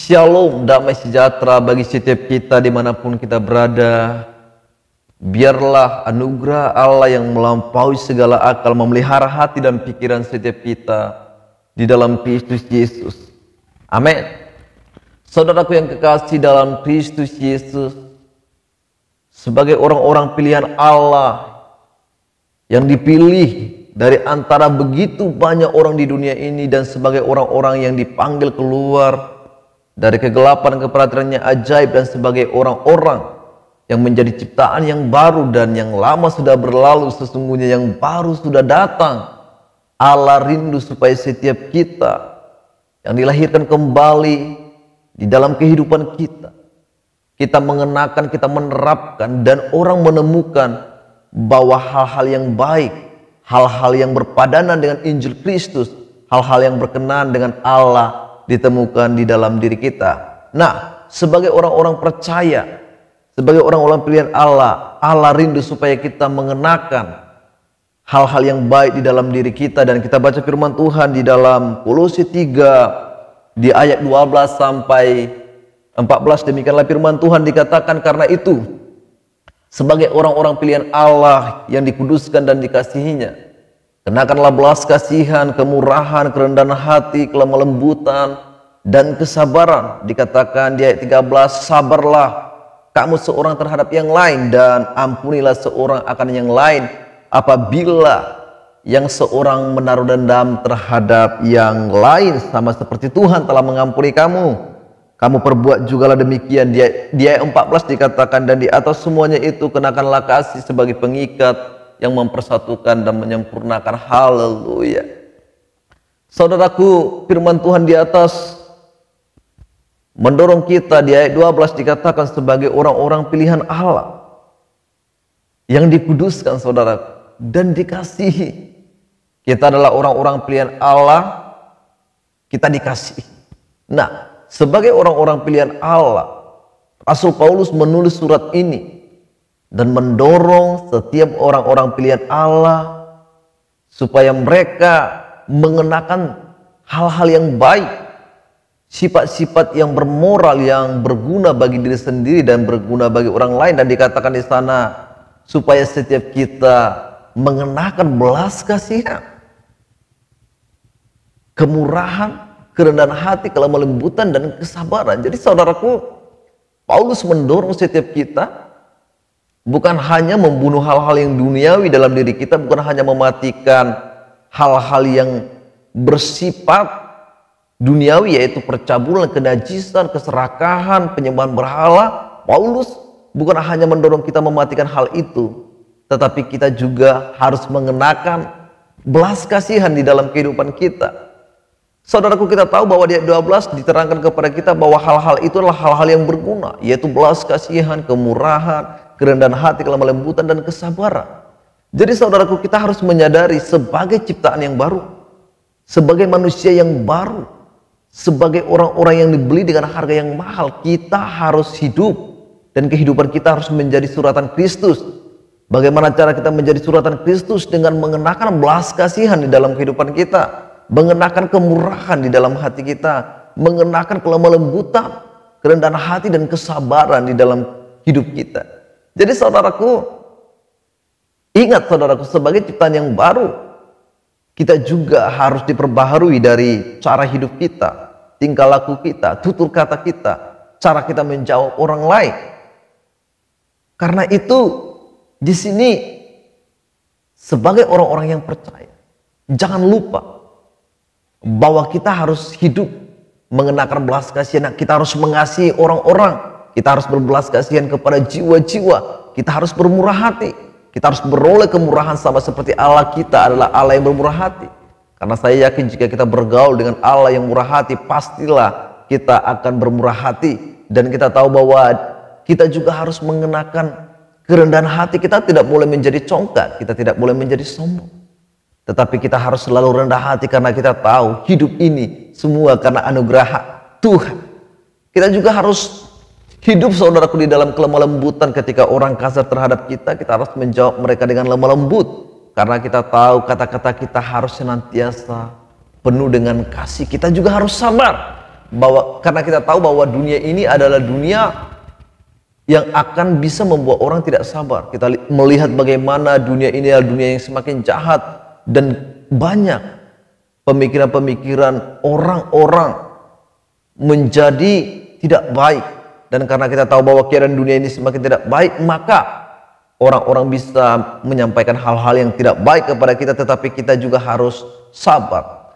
Shalom, damai sejahtera bagi setiap kita dimanapun kita berada. Biarlah anugerah Allah yang melampaui segala akal memelihara hati dan pikiran setiap kita di dalam Kristus Yesus. Amin. Saudaraku yang kekasih dalam Kristus Yesus, sebagai orang-orang pilihan Allah yang dipilih dari antara begitu banyak orang di dunia ini, dan sebagai orang-orang yang dipanggil keluar dari kegelapan kepada terangnya ajaib, dan sebagai orang-orang yang menjadi ciptaan yang baru, dan yang lama sudah berlalu, sesungguhnya yang baru sudah datang. Allah rindu supaya setiap kita yang dilahirkan kembali di dalam kehidupan kita mengenakan, kita menerapkan, dan orang menemukan bahwa hal-hal yang baik, hal-hal yang berpadanan dengan Injil Kristus, hal-hal yang berkenan dengan Allah ditemukan di dalam diri kita. Nah, sebagai orang-orang percaya, sebagai orang-orang pilihan Allah, Allah rindu supaya kita mengenakan hal-hal yang baik di dalam diri kita. Dan kita baca firman Tuhan di dalam Kolose 3 di ayat 12 sampai 14. Demikianlah firman Tuhan, dikatakan, karena itu sebagai orang-orang pilihan Allah yang dikuduskan dan dikasihinya, kenakanlah belas kasihan, kemurahan, kerendahan hati, kelemah lembutan, dan kesabaran. Dikatakan di ayat 13, sabarlah kamu seorang terhadap yang lain, dan ampunilah seorang akan yang lain apabila yang seorang menaruh dendam terhadap yang lain, sama seperti Tuhan telah mengampuni kamu. Kamu perbuat jugalah demikian. Di ayat 14 dikatakan, dan di atas semuanya itu kenakanlah kasih sebagai pengikat yang mempersatukan dan menyempurnakan. Haleluya. Saudaraku, firman Tuhan di atas mendorong kita. Di ayat 12 dikatakan sebagai orang-orang pilihan Allah yang dikuduskan, saudara, dan dikasihi. Kita adalah orang-orang pilihan Allah, kita dikasihi. Nah, sebagai orang-orang pilihan Allah, Rasul Paulus menulis surat ini dan mendorong setiap orang-orang pilihan Allah supaya mereka mengenakan hal-hal yang baik, sifat-sifat yang bermoral, yang berguna bagi diri sendiri dan berguna bagi orang lain. Dan dikatakan di sana supaya setiap kita mengenakan belas kasihan, kemurahan, kerendahan hati, kelemah lembutan, dan kesabaran. Jadi saudaraku, Paulus mendorong setiap kita bukan hanya membunuh hal-hal yang duniawi dalam diri kita, bukan hanya mematikan hal-hal yang bersifat duniawi, yaitu percabulan, kenajisan, keserakahan, penyembahan berhala. Paulus bukan hanya mendorong kita mematikan hal itu, tetapi kita juga harus mengenakan belas kasihan di dalam kehidupan kita. Saudaraku, kita tahu bahwa di ayat 12 diterangkan kepada kita bahwa hal-hal itu adalah hal-hal yang berguna, yaitu belas kasihan, kemurahan, kerendahan hati, kelemah lembutan, dan kesabaran. Jadi saudaraku, kita harus menyadari sebagai ciptaan yang baru, sebagai manusia yang baru, sebagai orang-orang yang dibeli dengan harga yang mahal, kita harus hidup, dan kehidupan kita harus menjadi suratan Kristus. Bagaimana cara kita menjadi suratan Kristus? Dengan mengenakan belas kasihan di dalam kehidupan kita, mengenakan kemurahan di dalam hati kita, mengenakan kelemah lembutan, kerendahan hati, dan kesabaran di dalam hidup kita. Jadi saudaraku, ingat saudaraku, sebagai ciptaan yang baru, kita juga harus diperbaharui dari cara hidup kita, tingkah laku kita, tutur kata kita, cara kita menjawab orang lain. Karena itu di sini sebagai orang-orang yang percaya, jangan lupa bahwa kita harus hidup mengenakan belas kasihan. Kita harus mengasihi orang-orang, kita harus berbelas kasihan kepada jiwa-jiwa, kita harus bermurah hati, kita harus beroleh kemurahan sama seperti Allah kita adalah Allah yang bermurah hati. Karena saya yakin jika kita bergaul dengan Allah yang murah hati, pastilah kita akan bermurah hati. Dan kita tahu bahwa kita juga harus mengenakan kerendahan hati. Kita tidak boleh menjadi congkak, kita tidak boleh menjadi sombong, tetapi kita harus selalu rendah hati, karena kita tahu hidup ini semua karena anugerah Tuhan. Kita juga harus hidup, saudaraku, di dalam kelemah lembutan. Ketika orang kasar terhadap kita, kita harus menjawab mereka dengan lemah lembut, karena kita tahu kata-kata kita harus senantiasa penuh dengan kasih. Kita juga harus sabar karena kita tahu bahwa dunia ini adalah dunia yang akan bisa membuat orang tidak sabar. Kita melihat bagaimana dunia ini adalah dunia yang semakin jahat dan banyak pemikiran-pemikiran orang-orang menjadi tidak baik. Dan karena kita tahu bahwa keadaan dunia ini semakin tidak baik, maka orang-orang bisa menyampaikan hal-hal yang tidak baik kepada kita, tetapi kita juga harus sabar.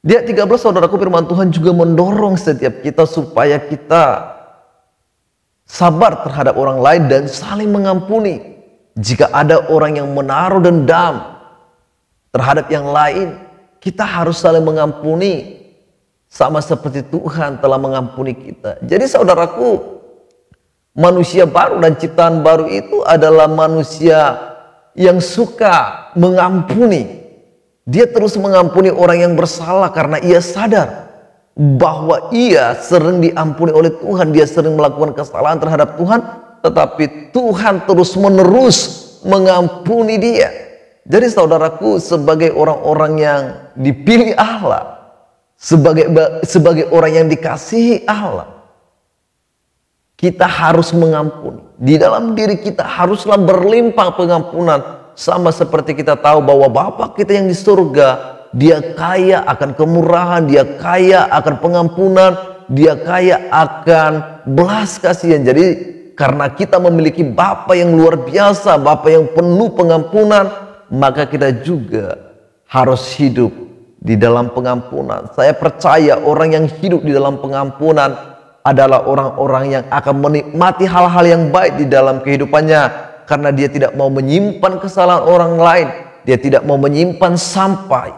Di ayat 13, saudaraku, firman Tuhan juga mendorong setiap kita supaya kita sabar terhadap orang lain dan saling mengampuni. Jika ada orang yang menaruh dendam terhadap yang lain, kita harus saling mengampuni, sama seperti Tuhan telah mengampuni kita. Jadi saudaraku, manusia baru dan ciptaan baru itu adalah manusia yang suka mengampuni. Dia terus mengampuni orang yang bersalah karena ia sadar bahwa ia sering diampuni oleh Tuhan. Dia sering melakukan kesalahan terhadap Tuhan, tetapi Tuhan terus menerus mengampuni dia. Jadi saudaraku, sebagai orang-orang yang dipilih Allah, sebagai orang yang dikasihi Allah, kita harus mengampuni. Di dalam diri kita haruslah berlimpah pengampunan, sama seperti kita tahu bahwa Bapa kita yang di surga, Dia kaya akan kemurahan, Dia kaya akan pengampunan, Dia kaya akan belas kasihan. Jadi karena kita memiliki Bapa yang luar biasa, Bapa yang penuh pengampunan, maka kita juga harus hidup di dalam pengampunan. Saya percaya orang yang hidup di dalam pengampunan adalah orang-orang yang akan menikmati hal-hal yang baik di dalam kehidupannya, karena dia tidak mau menyimpan kesalahan orang lain, dia tidak mau menyimpan sampai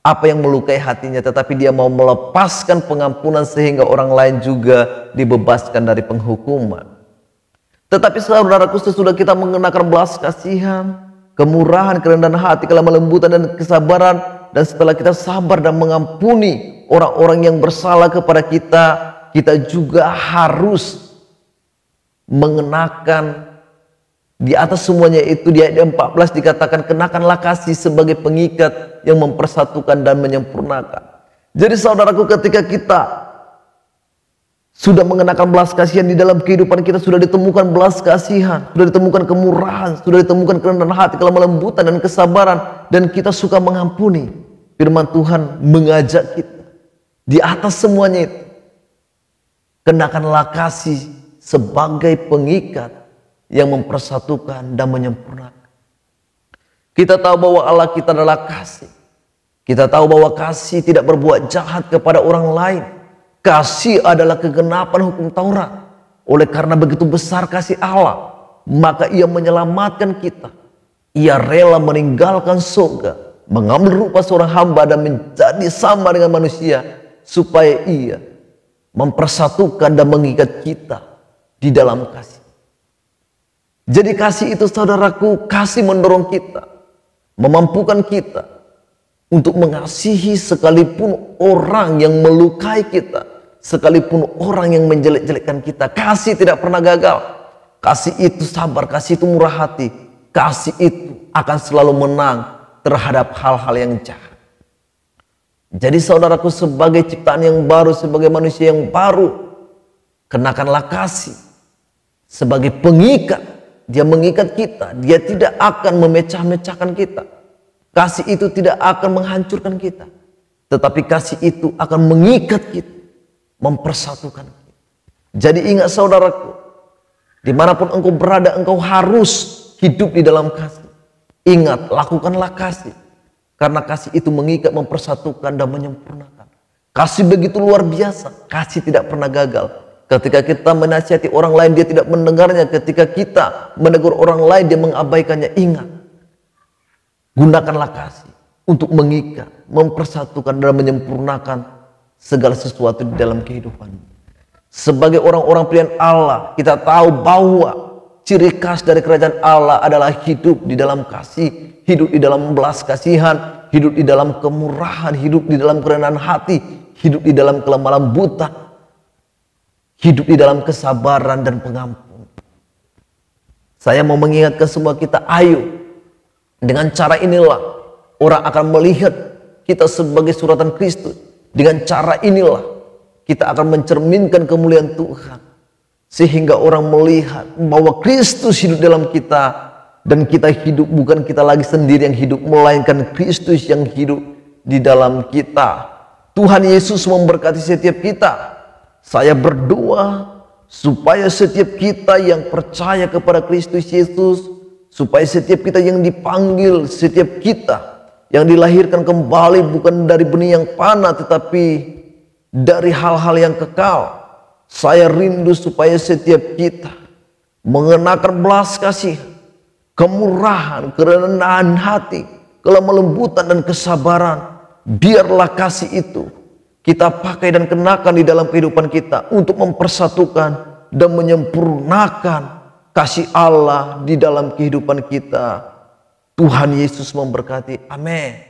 apa yang melukai hatinya, tetapi dia mau melepaskan pengampunan sehingga orang lain juga dibebaskan dari penghukuman. Tetapi saudaraku, sesudah kita mengenakan belas kasihan, kemurahan, kerendahan hati, kelemah lembutan dan kesabaran, dan setelah kita sabar dan mengampuni orang-orang yang bersalah kepada kita, kita juga harus mengenakan di atas semuanya itu. Di ayat 14 dikatakan, kenakanlah kasih sebagai pengikat yang mempersatukan dan menyempurnakan. Jadi saudaraku, ketika kita sudah mengenakan belas kasihan di dalam kehidupan kita, sudah ditemukan belas kasihan, sudah ditemukan kemurahan, sudah ditemukan kerendahan hati, kelemah lembutan dan kesabaran, dan kita suka mengampuni, firman Tuhan mengajak kita di atas semuanya itu, kenakanlah kasih sebagai pengikat yang mempersatukan dan menyempurnakan. Kita tahu bahwa Allah kita adalah kasih. Kita tahu bahwa kasih tidak berbuat jahat kepada orang lain. Kasih adalah kegenapan hukum Taurat. Oleh karena begitu besar kasih Allah, maka Ia menyelamatkan kita. Ia rela meninggalkan surga, mengambil rupa seorang hamba dan menjadi sama dengan manusia, supaya Ia mempersatukan dan mengikat kita di dalam kasih. Jadi kasih itu saudaraku, kasih mendorong kita, memampukan kita untuk mengasihi sekalipun orang yang melukai kita, sekalipun orang yang menjelek-jelekkan kita. Kasih tidak pernah gagal. Kasih itu sabar, kasih itu murah hati. Kasih itu akan selalu menang terhadap hal-hal yang jahat. Jadi saudaraku, sebagai ciptaan yang baru, sebagai manusia yang baru, kenakanlah kasih sebagai pengikat. Dia mengikat kita, dia tidak akan memecah-mecahkan kita. Kasih itu tidak akan menghancurkan kita, tetapi kasih itu akan mengikat kita, mempersatukan kita. Jadi ingat saudaraku, dimanapun engkau berada, engkau harus hidup di dalam kasih. Ingat, lakukanlah kasih, karena kasih itu mengikat, mempersatukan dan menyempurnakan. Kasih begitu luar biasa, kasih tidak pernah gagal. Ketika kita menasihati orang lain, dia tidak mendengarnya. Ketika kita menegur orang lain, dia mengabaikannya. Ingat, gunakanlah kasih untuk mengikat, mempersatukan dan menyempurnakan segala sesuatu di dalam kehidupan. Sebagai orang-orang pilihan Allah, kita tahu bahwa ciri khas dari kerajaan Allah adalah hidup di dalam kasih, hidup di dalam belas kasihan, hidup di dalam kemurahan, hidup di dalam kerendahan hati, hidup di dalam kelemah lembutan, hidup di dalam kesabaran dan pengampun. Saya mau mengingatkan semua kita, ayo, dengan cara inilah orang akan melihat kita sebagai suratan Kristus. Dengan cara inilah kita akan mencerminkan kemuliaan Tuhan. Sehingga orang melihat bahwa Kristus hidup dalam kita. Dan kita hidup bukan kita lagi sendiri yang hidup, melainkan Kristus yang hidup di dalam kita. Tuhan Yesus memberkati setiap kita. Saya berdoa supaya setiap kita yang percaya kepada Kristus Yesus, supaya setiap kita yang dipanggil, setiap kita yang dilahirkan kembali bukan dari benih yang panah tetapi dari hal-hal yang kekal. Saya rindu supaya setiap kita mengenakan belas kasih, kemurahan, kerendahan hati, kelemah lembutan dan kesabaran. Biarlah kasih itu kita pakai dan kenakan di dalam kehidupan kita untuk mempersatukan dan menyempurnakan kasih Allah di dalam kehidupan kita. Tuhan Yesus memberkati. Amin.